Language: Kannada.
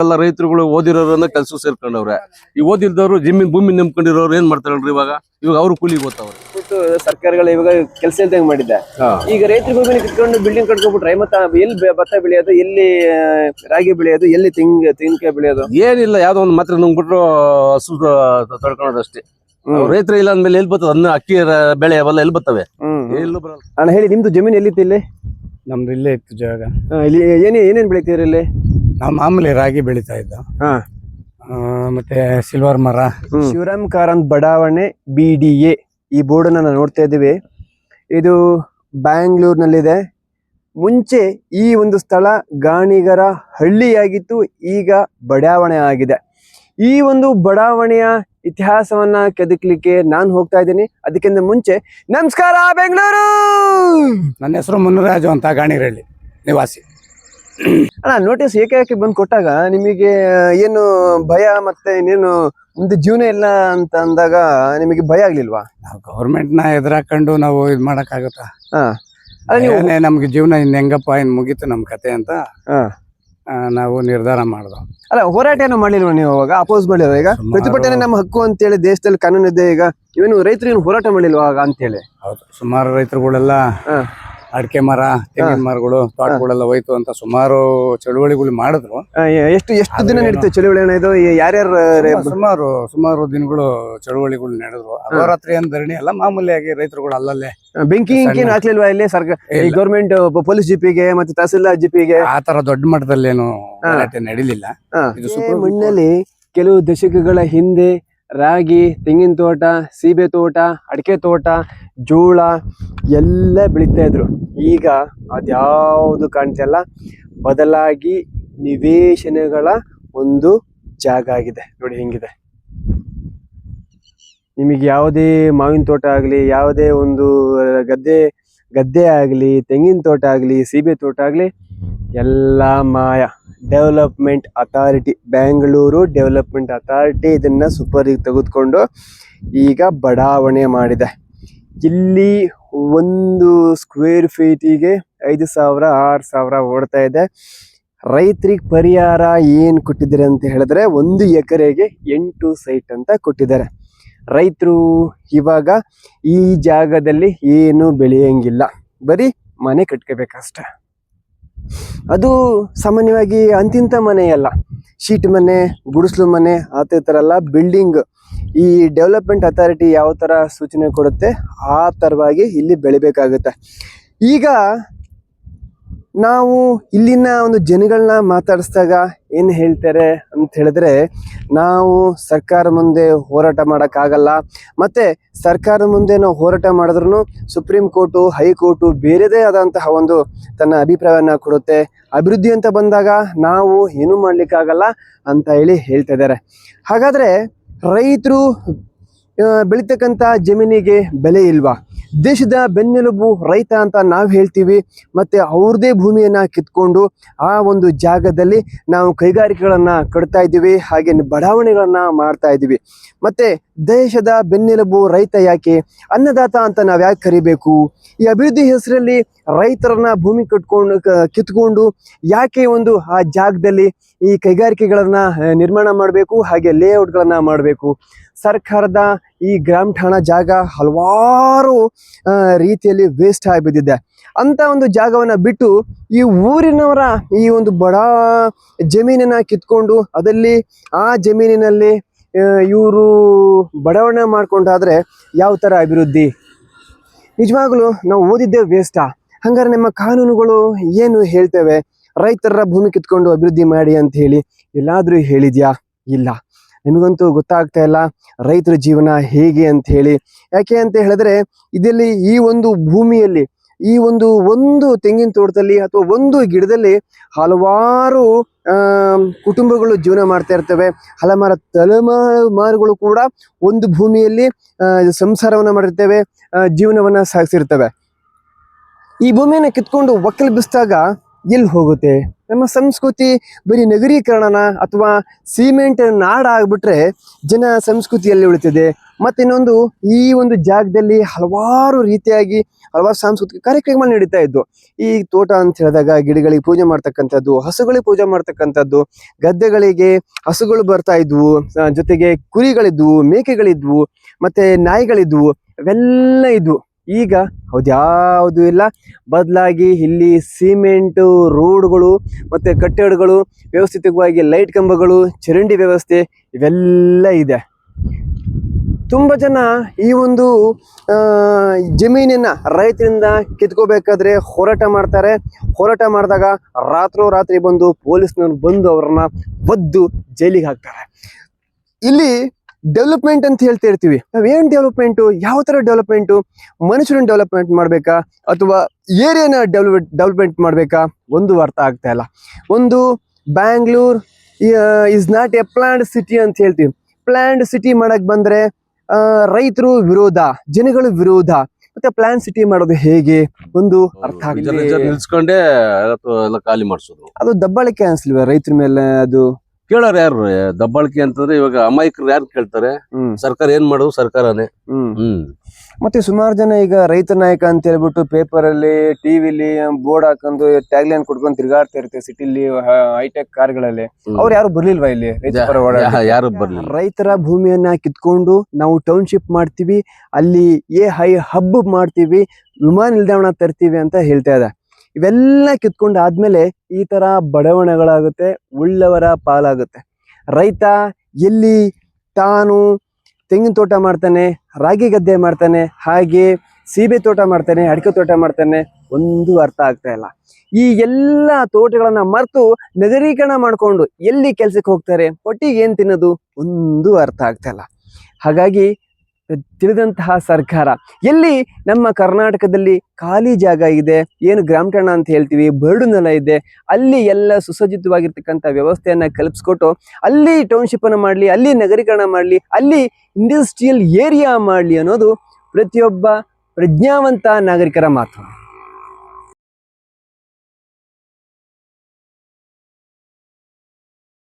ಎಲ್ಲ ರೈತರುಗಳು ಓದಿರೋರನ್ನ ಕೆಲಸ ಸೇರ್ಕೊಂಡವ್ರೆ. ಈ ಓದಿಲ್ದವ್ರು ಭೂಮಿ ನಂಬ್ಕೊಂಡಿರೋರು ಏನ್ ಮಾಡ್ತಾರಲ್ರಿ ಇವಾಗ ಅವ್ರು ಕೂಲಿಗೆ ಹೋಗ್ತಾವ್ರೆ. ಸರ್ಕಾರಗಳು ಇವಾಗ ಕೆಲಸ ಇಲ್ದಂಗ್ ಮಾಡಿದ್ದೆ. ಈಗ ರೈತರ ಭೂಮಿನ ಕಿತ್ಕೊಂಡು ಬಿಲ್ಡಿಂಗ್ ಕಟ್ಕೊಂಡ್ಬಿಟ್ರೆ ಮತ್ತೆ ಎಲ್ಲಿ ಭತ್ತ ಬೆಳೆಯೋದು, ಎಲ್ಲಿ ರಾಗಿ ಬೆಳೆಯೋದು, ಎಲ್ಲಿ ತೆಂಗಿನಕಾಯಿ ಬೆಳೆಯೋದು? ಏನಿಲ್ಲ, ಯಾವ್ದೋ ಒಂದು ಮಾತ್ರ ನುಂಗ್ಬಿಟ್ರು ಹಸು ತಡ್ಕೊಳೋದಷ್ಟೇ. ರೈತರು ಇಲ್ಲ ಅಂದ್ಮೇಲೆ ಎಲ್ಲಿ ಬರ್ತದೆ ಅನ್ನ, ಅಕ್ಕಿ ಬೆಳೆ ಅವೆಲ್ಲ ಎಲ್ಲಿ ಬರ್ತವೆ? ಎಲ್ಲೂ ಬರಲ್ಲ. ಅಣ್ಣ ಹೇಳಿ, ನಿಮ್ದು ಜಮೀನು ಎಲ್ಲಿತ್ತು? ಇಲ್ಲಿ ನಮ್ದು ಇಲ್ಲೇ ಇತ್ತು ಜಾಗ. ಇಲ್ಲಿ ಏನೇನ್ ಬೆಳಿತೀರಿ ಇಲ್ಲಿ? ನಾವು ಮಾಮೂಲಿ ರಾಗಿ ಬೆಳಿತಾ ಇದ್ದ, ಮತ್ತೆ ಸಿಲ್ವರ್ ಮರ. ಶಿವರಾಮ್ ಕಾರಂತ್ ಬಡಾವಣೆ BDA ಈ ಬೋರ್ಡ್ ನಾವು ನೋಡ್ತಾ ಇದ್ದೀವಿ. ಇದು ಬ್ಯಾಂಗ್ಳೂರ್ನಲ್ಲಿದೆ. ಮುಂಚೆ ಈ ಒಂದು ಸ್ಥಳ ಗಾಣಿಗರ ಹಳ್ಳಿಯಾಗಿತ್ತು, ಈಗ ಬಡಾವಣೆ ಆಗಿದೆ. ಈ ಒಂದು ಬಡಾವಣೆಯ ಇತಿಹಾಸವನ್ನ ಕೆದಕ್ಲಿಕ್ಕೆ ನಾನು ಹೋಗ್ತಾ ಇದ್ದೀನಿ. ಅದಕ್ಕಿಂತ ಮುಂಚೆ ನಮಸ್ಕಾರ ಬೆಂಗಳೂರು. ನನ್ನ ಹೆಸರು ಮುನ್ನರಾಜು ಅಂತ, ಗಾಣಿಗರಹಳ್ಳಿ ನಿವಾಸಿ. ಅಣ್ಣ, ನೋಟಿಸ್ ಏಕಾಏಕಿ ಬಂದು ಕೊಟ್ಟಾಗ ನಿಮಗೆ ಏನು ಭಯ, ಮತ್ತೆ ಇನ್ನೇನು ಮುಂದೆ ಜೀವನ ಇಲ್ಲ ಅಂತ ಅಂದಾಗ ನಿಮಗೆ ಭಯ ಆಗ್ಲಿಲ್ವಾ? ನಾವು ಗೌರ್ಮೆಂಟ್ ನ ಎದುರಾಕೊಂಡು ನಾವು ಇದ್ ಮಾಡಕ್ ಆಗುತ್ತಾ? ನಮ್ಗೆ ಜೀವನ ಇನ್ ಹೆಂಗಪ್ಪ, ಇನ್ ಮುಗೀತು ನಮ್ ಕತೆ ಅಂತ ನಾವು ನಿರ್ಧಾರ ಮಾಡ್ದೋ. ಅಲ್ಲ, ಹೋರಾಟ ಏನೋ ಮಾಡ್ಲಿಲ್ವಾ ನೀವು ಅವಾಗ? ಅಪೋಸ್ ಮಾಡಿಲ್ವ? ಈಗ ಪ್ರತಿಭಟನೆ ನಮ್ಮ ಹಕ್ಕು ಅಂತ ಹೇಳಿ ದೇಶದಲ್ಲಿ ಕಾನೂನು ಇದೆ. ಈಗ ಇವನು ರೈತರು ಏನು ಹೋರಾಟ ಮಾಡಿಲ್ವಾ ಅಂತ ಹೇಳಿ? ಹೌದು, ಸುಮಾರು ರೈತರುಗಳೆಲ್ಲ ಅಡಿಕೆ ಮರ, ತೆಂಗಿನ ಮರಗಳು, ತೋಟಗಳೆಲ್ಲ ಹೋಯ್ತು ಅಂತ ಸುಮಾರು ಚಳುವಳಿಗಳು ಮಾಡಿದ್ರು. ಎಷ್ಟು ದಿನ ನಡೀತು ಚಳುವಳಿ? ಇದು ಯಾರ್ಯಾರು? ಸುಮಾರು ದಿನಗಳು ಚಳುವಳಿಗಳು ನಡೆದ್ರು. ಅಹೋರಾತ್ರಿ ಏನ್ ಧರಣಿ ಅಲ್ಲ, ಮಾಮೂಲಿಯಾಗಿ ರೈತರುಗಳು ಅಲ್ಲಲ್ಲೇ ಬೆಂಕಿ ಹಾಕ್ಲಿಲ್ವಾ ಇಲ್ಲಿ ಸರ್ಕಾರ, ಗೌರ್ಮೆಂಟ್ ಪೊಲೀಸ್ ಜಿಪಿಗೆ ಮತ್ತೆ ತಹಸೀಲ್ದಾರ್ ಜಿಪಿಗೆ? ಆತರ ದೊಡ್ಡ ಮಟ್ಟದಲ್ಲಿ ಏನು ನಡೀಲಿಲ್ಲ. ಮಣ್ಣಲ್ಲಿ ಕೆಲವು ದಶಕಗಳ ಹಿಂದೆ ರಾಗಿ, ತೆಂಗಿನ ತೋಟ, ಸೀಬೆ ತೋಟ, ಅಡಿಕೆ ತೋಟ, ಜೋಳ ಎಲ್ಲ ಬೆಳೀತಾ ಇದ್ರು. ಈಗ ಅದ್ಯಾವುದು ಕಾಣ್ತಿಲ್ಲ, ಬದಲಾಗಿ ನಿವೇಶನಗಳ ಒಂದು ಜಾಗ ಆಗಿದೆ. ನೋಡಿ ಹೆಂಗಿದೆ. ನಿಮಗೆ ಯಾವುದೇ ಮಾವಿನ ತೋಟ ಆಗಲಿ, ಯಾವುದೇ ಒಂದು ಗದ್ದೆ ಆಗಲಿ, ತೆಂಗಿನ ತೋಟ ಆಗಲಿ, ಸೀಬೆ ತೋಟ ಆಗಲಿ, ಎಲ್ಲ ಮಾಯ. Development authority, Bangalore development authority ಇದನ್ನ ಸೂಪರಿಗೆ ತೆಗೆದುಕೊಂಡು ಈಗ ಬಡಾವಣೆ ಮಾಡಿದೆ. ಇಲ್ಲಿ 1 ಸ್ಕ್ವೇರ್ ಫೀಟಿಗೆ 5,000 6,000 ಓಡ್ತಾ ಇದೆ. ರೈತರಿಗೆ ಪರಿಹಾರ ಏನು ಕೊಟ್ಟಿದ್ದಾರೆ ಅಂತ ಹೇಳಿದ್ರೆ 1 ಎಕರೆಗೆ 8 ಸೈಟ್ ಅಂತ ಕೊಟ್ಟಿದ್ದಾರೆ. ರೈತರು ಇವಾಗ ಈ ಜಾಗದಲ್ಲಿ ಏನು ಬೆಳೆಯಂಗಿಲ್ಲ, ಬರೀ ಮನೆ ಕಟ್ಕೋಬೇಕಷ್ಟೆ. ಅದು ಸಾಮಾನ್ಯವಾಗಿ ಅಂತಿಂತ ಮನೆ ಅಲ್ಲ, ಶೀಟ್ ಮನೆ, ಗುಡಿಸ್ಲು ಮನೆ, ಆ ಥರ ಎಲ್ಲ ಬಿಲ್ಡಿಂಗ್. ಈ ಡೆವಲಪ್ಮೆಂಟ್ ಅಥಾರಿಟಿ ಯಾವ ಥರ ಸೂಚನೆ ಕೊಡುತ್ತೆ ಆ ಥರವಾಗಿ ಇಲ್ಲಿ ಬೆಳಿಬೇಕಾಗುತ್ತೆ. ಈಗ ನಾವು ಇಲ್ಲಿನ ಒಂದು ಜನಗಳನ್ನ ಮಾತಾಡಿಸಿದಾಗ ಏನು ಹೇಳ್ತಾರೆ ಅಂತ ಹೇಳಿದ್ರೆ, ನಾವು ಸರ್ಕಾರ ಮುಂದೆ ಹೋರಾಟ ಮಾಡೋಕ್ಕಾಗಲ್ಲ, ಮತ್ತು ಸರ್ಕಾರ ಮುಂದೆ ನಾವು ಹೋರಾಟ ಮಾಡಿದ್ರೂ ಸುಪ್ರೀಂ ಕೋರ್ಟು, ಹೈಕೋರ್ಟು ಬೇರೆದೇ ಆದಂತಹ ಒಂದು ತನ್ನ ಅಭಿಪ್ರಾಯವನ್ನು ಕೊಡುತ್ತೆ. ಅಭಿವೃದ್ಧಿ ಅಂತ ಬಂದಾಗ ನಾವು ಏನೂ ಮಾಡಲಿಕ್ಕಾಗಲ್ಲ ಅಂತ ಹೇಳ್ತಾ ಇದ್ದಾರೆ. ಹಾಗಾದರೆ ರೈತರು ಬೆಳೀತಕ್ಕಂಥ ಜಮೀನಿಗೆ ಬೆಲೆ ಇಲ್ವಾ? ದೇಶದ ಬೆನ್ನೆಲುಬು ರೈತ ಅಂತ ನಾವು ಹೇಳ್ತೀವಿ, ಮತ್ತು ಅವ್ರದ್ದೇ ಭೂಮಿಯನ್ನು ಕಿತ್ಕೊಂಡು ಆ ಒಂದು ಜಾಗದಲ್ಲಿ ನಾವು ಕೈಗಾರಿಕೆಗಳನ್ನು ಕಟ್ತಾ ಇದ್ದೀವಿ, ಹಾಗೆ ಬಡಾವಣೆಗಳನ್ನು ಮಾಡ್ತಾ ಇದ್ದೀವಿ. ಮತ್ತು ದೇಶದ ಬೆನ್ನೆಲುಬು ರೈತ ಯಾಕೆ, ಅನ್ನದಾತ ಅಂತ ನಾವು ಯಾಕೆ ಕರಿಬೇಕು? ಈ ಅಭಿವೃದ್ಧಿ ಹೆಸರಲ್ಲಿ ರೈತರನ್ನ ಭೂಮಿ ಕಿತ್ಕೊಂಡು ಯಾಕೆ ಒಂದು ಆ ಜಾಗದಲ್ಲಿ ಈ ಕೈಗಾರಿಕೆಗಳನ್ನು ನಿರ್ಮಾಣ ಮಾಡಬೇಕು, ಹಾಗೆ ಲೇಔಟ್ಗಳನ್ನು ಮಾಡಬೇಕು? ಸರ್ಕಾರದ ಈ ಗ್ರಾಮ ಠಾಣಾ ಜಾಗ ಹಲವಾರು ರೀತಿಯಲ್ಲಿ ವೇಸ್ಟ್ ಆಗಿ ಬಿದ್ದಿದೆ. ಅಂತ ಒಂದು ಜಾಗವನ್ನು ಬಿಟ್ಟು ಈ ಊರಿನವರ ಈ ಒಂದು ಬಡ ಜಮೀನನ್ನ ಕಿತ್ಕೊಂಡು ಅದರಲ್ಲಿ ಆ ಜಮೀನಿನಲ್ಲಿ ಇವರು ಬಡಾವಣೆ ಮಾಡ್ಕೊಂಡಾದ್ರೆ ಯಾವ ಥರ ಅಭಿವೃದ್ಧಿ? ನಿಜವಾಗ್ಲೂ ನಾವು ಓದಿದ್ದೇ ವೇಸ್ಟಾ? ಹಂಗಾರೆ ನಮ್ಮ ಕಾನೂನುಗಳು ಏನು ಹೇಳ್ತೇವೆ? ರೈತರ ಭೂಮಿ ಕಿತ್ಕೊಂಡು ಅಭಿವೃದ್ಧಿ ಮಾಡಿ ಅಂತ ಹೇಳಿ ಎಲ್ಲಾದರೂ ಹೇಳಿದ್ಯಾ? ಇಲ್ಲ. ನಿಮಗಂತೂ ಗೊತ್ತಾಗ್ತಾ ಇಲ್ಲ ರೈತರ ಜೀವನ ಹೇಗೆ ಅಂತ ಹೇಳಿ. ಯಾಕೆ ಅಂತ ಹೇಳಿದ್ರೆ, ಇದರಲ್ಲಿ ಈ ಒಂದು ಭೂಮಿಯಲ್ಲಿ, ಈ ಒಂದು ತೆಂಗಿನ ತೋಟದಲ್ಲಿ ಅಥವಾ ಒಂದು ಗಿಡದಲ್ಲಿ ಹಲವಾರು ಕುಟುಂಬಗಳು ಜೀವನ ಮಾಡ್ತಾ ಇರ್ತವೆ. ಹಲವಾರು ತಲೆಮಾರುಗಳು ಕೂಡ ಒಂದು ಭೂಮಿಯಲ್ಲಿ ಸಂಸಾರವನ್ನು ಮಾಡಿರ್ತೇವೆ, ಜೀವನವನ್ನು ಸಾಗಿಸಿರ್ತವೆ. ಈ ಭೂಮಿಯನ್ನು ಕಿತ್ಕೊಂಡು ಒಕ್ಕಲೆಬ್ಬಿಸಿದಾಗ ಎಲ್ಲಿ ಹೋಗುತ್ತೆ? ನಮ್ಮ ಸಂಸ್ಕೃತಿ ಬರೀ ನಗರೀಕರಣನ ಅಥವಾ ಸಿಮೆಂಟ್ ನಾಡ ಆಗ್ಬಿಟ್ರೆ ಜನ ಸಂಸ್ಕೃತಿ ಎಲ್ಲಿ ಉಳಿತದೆ? ಮತ್ತಿನ್ನೊಂದು, ಈ ಒಂದು ಜಾಗದಲ್ಲಿ ಹಲವಾರು ರೀತಿಯಾಗಿ ಹಲವಾರು ಸಾಂಸ್ಕೃತಿಕ ಕಾರ್ಯಕ್ರಮಗಳು ನಡೀತಾ ಇದ್ವು. ಈ ತೋಟ ಅಂತ ಹೇಳಿದಾಗ ಗಿಡಗಳಿಗೆ ಪೂಜೆ ಮಾಡ್ತಕ್ಕಂಥದ್ದು, ಹಸುಗಳಿಗೆ ಪೂಜೆ ಮಾಡ್ತಕ್ಕಂಥದ್ದು, ಗದ್ದೆಗಳಿಗೆ ಹಸುಗಳು ಬರ್ತಾ ಇದ್ವು, ಜೊತೆಗೆ ಕುರಿಗಳಿದ್ವು, ಮೇಕೆಗಳಿದ್ವು, ಮತ್ತೆ ನಾಯಿಗಳಿದ್ವು, ಅವೆಲ್ಲ ಇದ್ವು. ಈಗ ಅದ್ಯಾವುದು ಇಲ್ಲ. ಬದಲಾಗಿ ಇಲ್ಲಿ ಸಿಮೆಂಟು ರೋಡ್ಗಳು ಮತ್ತೆ ಕಟ್ಟಡಗಳು, ವ್ಯವಸ್ಥಿತವಾಗಿ ಲೈಟ್ ಕಂಬಗಳು, ಚರಂಡಿ ವ್ಯವಸ್ಥೆ ಇವೆಲ್ಲ ಇದೆ. ತುಂಬ ಜನ ಈ ಒಂದು ಜಮೀನನ್ನ ರೈತರಿಂದ ಕಿತ್ಕೋಬೇಕಾದ್ರೆ ಹೋರಾಟ ಮಾಡ್ತಾರೆ. ಹೋರಾಟ ಮಾಡಿದಾಗ ರಾತ್ರಿ ಬಂದು ಪೊಲೀಸ್ನವ್ರು ಬಂದು ಅವ್ರನ್ನ ಒದ್ದು ಜೈಲಿಗೆ ಹಾಕ್ತಾರೆ. ಇಲ್ಲಿ ಡೆವಲಪ್ಮೆಂಟ್ ಅಂತ ಹೇಳ್ತಾ ಇರ್ತೀವಿ. ನಾವೇನ್ ಡೆವಲಪ್ಮೆಂಟು? ಯಾವ ತರ ಡೆವಲಪ್ಮೆಂಟು? ಮನುಷ್ಯರನ್ನ ಡೆವಲಪ್ಮೆಂಟ್ ಮಾಡ್ಬೇಕಾ ಅಥವಾ ಏರಿಯಾನ ಡೆವಲಪ್ಮೆಂಟ್ ಮಾಡ್ಬೇಕಾ? ಒಂದು ಅರ್ಥ ಆಗ್ತಾ ಇಲ್ಲ. ಒಂದು Bangalore is not A planned city ಅಂತ ಹೇಳ್ತೀವಿ. ಪ್ಲಾನ್ಡ್ ಸಿಟಿ ಮಾಡಕ್ ಬಂದ್ರೆ ರೈತರು ವಿರೋಧ, ಜನಗಳು ವಿರೋಧ. ಮತ್ತೆ ಪ್ಲಾನ್ ಸಿಟಿ ಮಾಡೋದು ಹೇಗೆ? ಒಂದು ಅರ್ಥ ಆಗ್ತಿಲ್ಲ. ನಿಲ್ಸ್ಕೊಂಡೇ ಎಲ್ಲ ಖಾಲಿ ಮಾಡಿಸೋದು. ಅದು ದಬ್ಬಾಳಿಕೆ ಅನ್ಸ್ಲಿಲ್ವಾ ರೈತರ ಮೇಲೆ? ಅದು ಕೇಳೋರು ಯಾರು? ದಬ್ಬಾಳಿಕೆ ಅಂತಂದ್ರೆ ಇವಾಗ ಅಮಾಯಕರು ಯಾರು ಕೇಳ್ತಾರೆ? ಸರ್ಕಾರ ಏನ್ ಮಾಡೋದು? ಸರ್ಕಾರನೇ. ಮತ್ತೆ ಸುಮಾರು ಜನ ಈಗ ರೈತ ನಾಯಕ ಅಂತ ಹೇಳ್ಬಿಟ್ಟು ಪೇಪರ್ ಅಲ್ಲಿ, ಟಿವಿಲಿ ಬೋರ್ಡ್ ಹಾಕೊಂಡು ಟ್ಯಾಗ್ ಲೈನ್ ಕೊಡ್ಕೊಂಡು ತಿರ್ಗಾಡ್ತಾ ಇರ್ತಾರೆ ಸಿಟಿಲಿ ಹೈಟೆಕ್ ಕಾರ್ಗಳಲ್ಲಿ. ಅವ್ರು ಯಾರು ಬರ್ಲಿಲ್ವಾ ಇಲ್ಲಿ? ಯಾರು ಬರ್ಲಿಲ್ಲ. ರೈತರ ಭೂಮಿಯನ್ನ ಕಿತ್ಕೊಂಡು ನಾವು ಟೌನ್ಶಿಪ್ ಮಾಡ್ತೀವಿ, ಅಲ್ಲಿ ಹಬ್ ಮಾಡ್ತೀವಿ, ವಿಮಾನ ನಿಲ್ದಾಣ ತರ್ತೀವಿ ಅಂತ ಹೇಳ್ತಾ ಇದೆ. ಇವೆಲ್ಲ ಕಿತ್ಕೊಂಡು ಆದ್ಮೇಲೆ ಈ ತರ ಬಡಾವಣೆಗಳಾಗುತ್ತೆ, ಉಳ್ಳವರ ಪಾಲಾಗುತ್ತೆ. ರೈತ ಎಲ್ಲಿ ತಾನು ತೆಂಗಿನ ತೋಟ ಮಾಡ್ತಾನೆ, ರಾಗಿ ಗದ್ದೆ ಮಾಡ್ತಾನೆ, ಹಾಗೆ ಸೀಬೆ ತೋಟ ಮಾಡ್ತಾನೆ, ಅಡಿಕೆ ತೋಟ ಮಾಡ್ತಾನೆ, ಒಂದು ಅರ್ಥ ಆಗ್ತಾ ಇಲ್ಲ. ಈ ಎಲ್ಲ ತೋಟಗಳನ್ನ ಮರೆತು ನಗರೀಕರಣ ಮಾಡ್ಕೊಂಡು ಎಲ್ಲಿ ಕೆಲ್ಸಕ್ಕೆ ಹೋಗ್ತಾರೆ? ಒಟ್ಟಿಗೆ ಏನ್ ತಿನ್ನೋದು? ಒಂದು ಅರ್ಥ ಆಗ್ತಾ ಇಲ್ಲ. ಹಾಗಾಗಿ ತಿಳಿದಂತಹ ಸರ್ಕಾರ ಎಲ್ಲಿ ನಮ್ಮ ಕರ್ನಾಟಕದಲ್ಲಿ ಖಾಲಿ ಜಾಗ ಇದೆ, ಏನು ಗ್ರಾಮಠಾಣ ಅಂತ ಹೇಳ್ತೀವಿ, ಬರಡು ನೆಲ ಇದೆ, ಅಲ್ಲಿ ಎಲ್ಲ ಸುಸಜ್ಜಿತವಾಗಿರ್ತಕ್ಕಂಥ ವ್ಯವಸ್ಥೆಯನ್ನ ಕಲ್ಪಿಸ್ಕೊಟ್ಟು ಅಲ್ಲಿ ಟೌನ್ಶಿಪ್ ಅನ್ನು ಮಾಡಲಿ, ಅಲ್ಲಿ ನಗರೀಕರಣ ಮಾಡಲಿ, ಅಲ್ಲಿ ಇಂಡಸ್ಟ್ರಿಯಲ್ ಏರಿಯಾ ಮಾಡಲಿ ಅನ್ನೋದು ಪ್ರತಿಯೊಬ್ಬ ಪ್ರಜ್ಞಾವಂತ ನಾಗರಿಕರ ಮಾತು.